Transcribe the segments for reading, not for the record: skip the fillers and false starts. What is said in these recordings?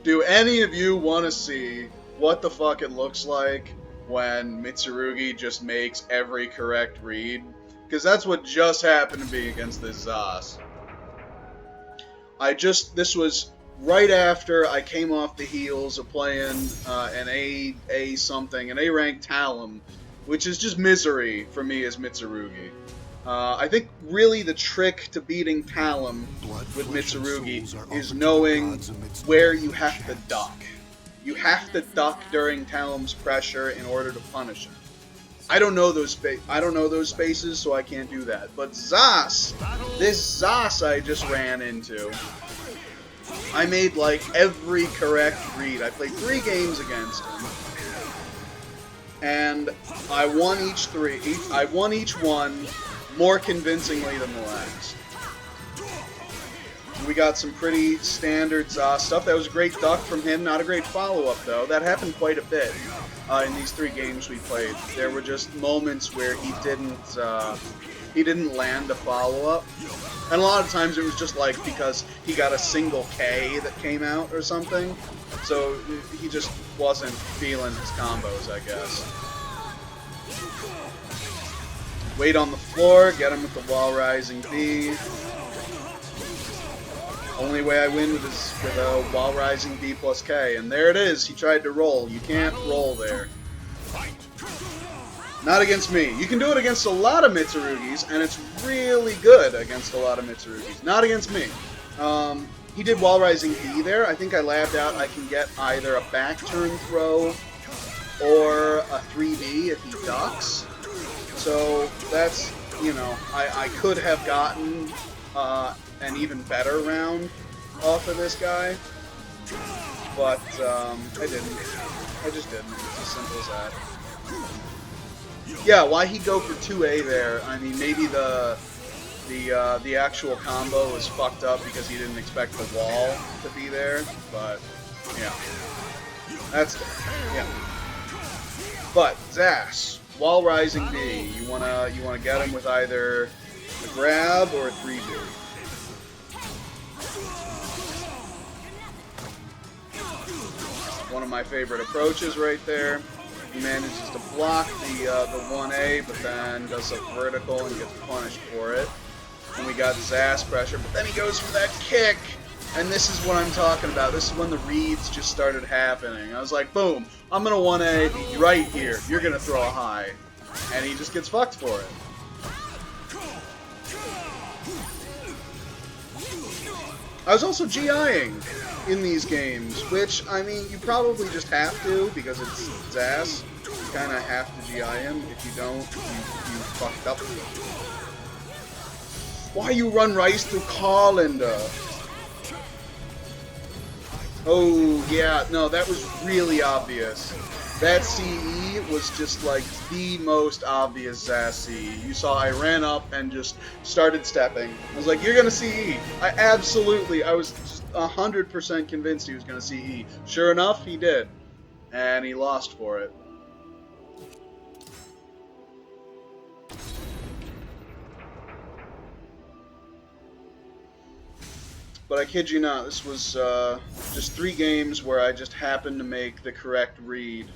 Do any of you want to see what the fuck it looks like when Mitsurugi just makes every correct read? Because that's what just happened to me against this Zas. This was right after I came off the heels of playing an an A ranked Talon, which is just misery for me as Mitsurugi. I think really the trick to beating Talon with Mitsurugi is knowing where you have to duck. You have to duck during Talon's pressure in order to punish him. I don't know those spaces, so I can't do that. But Zas, this Zas I just ran into, I made like every correct read. I played 3 games against him, and I won each one more convincingly than the last. We got some pretty standard Zas stuff. That was a great duck from him. Not a great follow-up, though. That happened quite a bit in these 3 games we played. There were just moments where he didn't land a follow-up. And a lot of times it was just like because he got a single K that came out or something. So he just wasn't feeling his combos, I guess. Wait on the floor, get him with the wall rising B. Only way I win is with a wall rising B plus K. And there it is, he tried to roll. You can't roll there. Not against me. You can do it against a lot of Mitsurugis, and it's really good against a lot of Mitsurugis. Not against me. He did wall rising B there. I think I labbed out I can get either a back turn throw or a 3D if he ducks. So that's, you know, I could have gotten an even better round off of this guy, but I didn't. I just didn't. It's as simple as that. Yeah, why he'd go for 2A there? I mean, maybe the actual combo was fucked up because he didn't expect the wall to be there, but yeah, that's yeah. But Zas, wall rising B, you wanna get him with either a grab or a 3D. One of my favorite approaches right there. He manages to block the 1A, but then does a vertical and gets punished for it. And we got Zas pressure, but then he goes for that kick, and this is what I'm talking about. This is when the reads just started happening. I was like, boom, I'm gonna 1A right here. You're gonna throw a high, and he just gets fucked for it. I was also GIing in these games, which, I mean, you probably just have to, because it's Zas. You kind of have to GI him. If you don't, you fucked up. Why you run Rice through Carlinda? Oh, yeah, no, that was really obvious. That CE was just like the most obvious Zas CE. You saw I ran up and just started stepping. I was like, you're gonna CE. I was 100% convinced he was gonna CE. Sure enough, he did. And he lost for it. But I kid you not, this was just 3 games where I just happened to make the correct read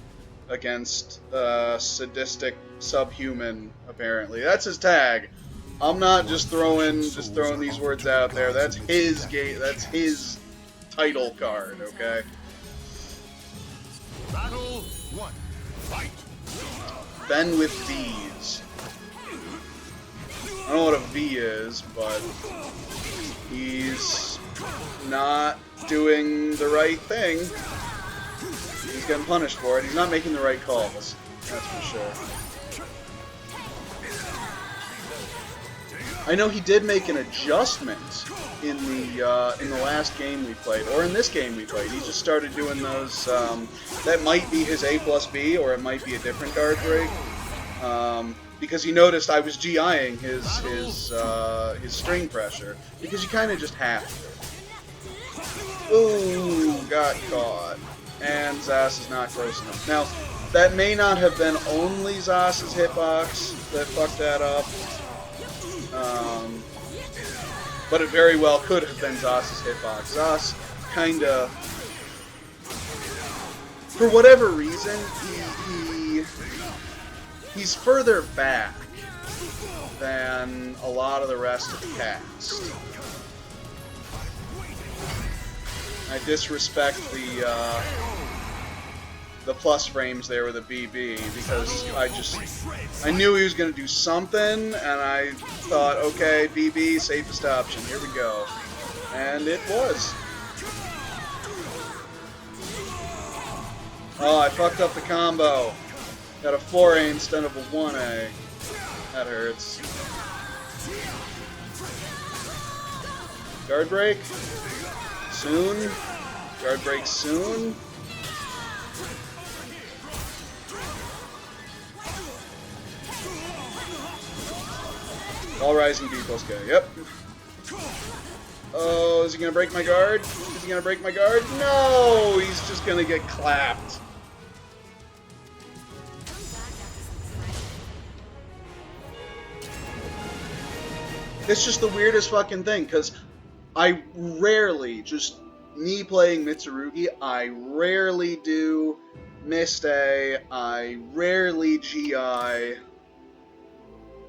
against sadistic subhuman, apparently. That's his tag. I'm not just throwing these words out there. That's his game. That's his title card, okay? Battle 1. Fight. Benwithvees. I don't know what a V is, but he's not doing the right thing. He's getting punished for it. He's not making the right calls. That's for sure. I know he did make an adjustment in the last game we played, or in this game we played. He just started doing those. That might be his A plus B, or it might be a different guard break. Because he noticed I was GIing his string pressure, because you kind of just have to. Ooh, got caught. And Zas is not close enough. Now, that may not have been only Zas's hitbox that fucked that up. But it very well could have been Zas's hitbox. Zas kinda for whatever reason, he's further back than a lot of the rest of the cast. I disrespect the plus frames there with a BB because I knew he was going to do something, and I thought, okay, BB, safest option, here we go. And it was. Oh, I fucked up the combo. Got a 4A instead of a 1A. That hurts. Guard break? Soon? Guard break soon? All rising B plus K. Yep. Oh, is he gonna break my guard? Is he gonna break my guard? No! He's just gonna get clapped. It's just the weirdest fucking thing, because I rarely, just me playing Mitsurugi, I rarely do Missed A, I rarely GI,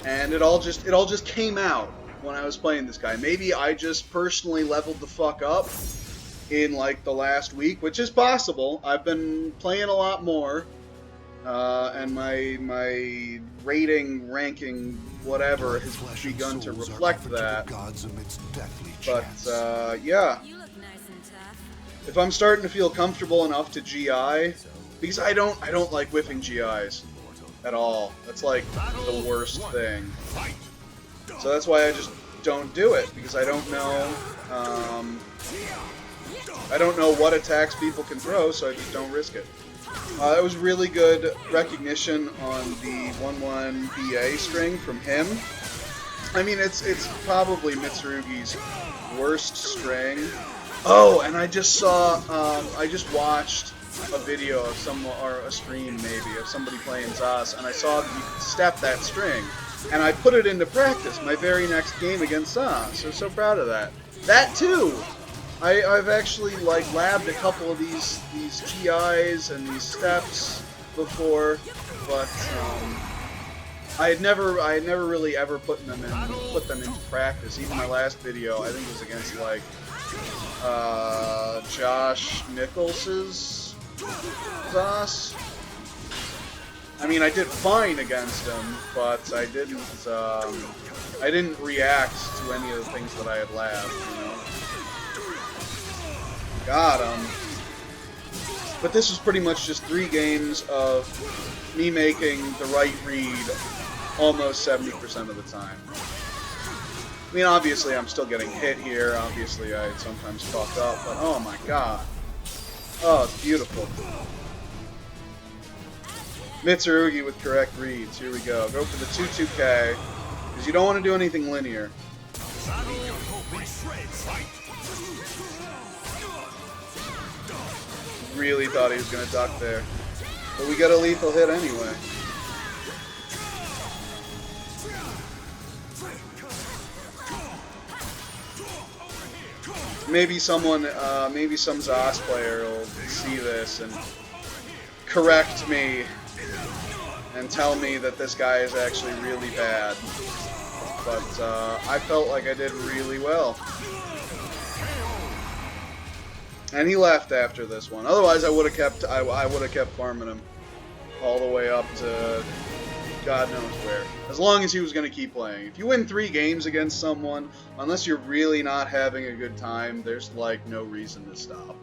and it all just came out when I was playing this guy. Maybe I just personally leveled the fuck up in like the last week, which is possible. I've been playing a lot more, and my rating, ranking, whatever has begun to reflect that. But yeah, if I'm starting to feel comfortable enough to GI, because I don't like whiffing GIs at all. That's like the worst thing. So that's why I just don't do it, because I don't know. I don't know what attacks people can throw, so I just don't risk it. It was really good recognition on the 1-1 BA string from him. I mean, it's probably Mitsurugi's worst string. Oh, and I just saw, I just watched a video of or a stream maybe, of somebody playing Zas, and I saw that you could step that string. And I put it into practice my very next game against Zas. So so proud of that. That too! I've actually like labbed a couple of these GIs and these steps before, but I had never really ever put them into practice. Even my last video, I think, was against like Josh Nichols's Zas. I mean, I did fine against him, but I didn't react to any of the things that I had labbed, you know. Got him. But this was pretty much just 3 games of me making the right read almost 70% of the time. I mean, obviously I'm still getting hit here. Obviously I sometimes fuck up, but oh my god. Oh, it's beautiful. Mitsurugi with correct reads. Here we go. Go for the 2-2K, because you don't want to do anything linear. Really thought he was going to duck there. But we got a lethal hit anyway. Maybe maybe some Zas player will see this and correct me and tell me that this guy is actually really bad. But I felt like I did really well. And he left after this one. Otherwise, I would have kept farming him all the way up to God knows where. As long as he was going to keep playing. If you win 3 games against someone, unless you're really not having a good time, there's like no reason to stop.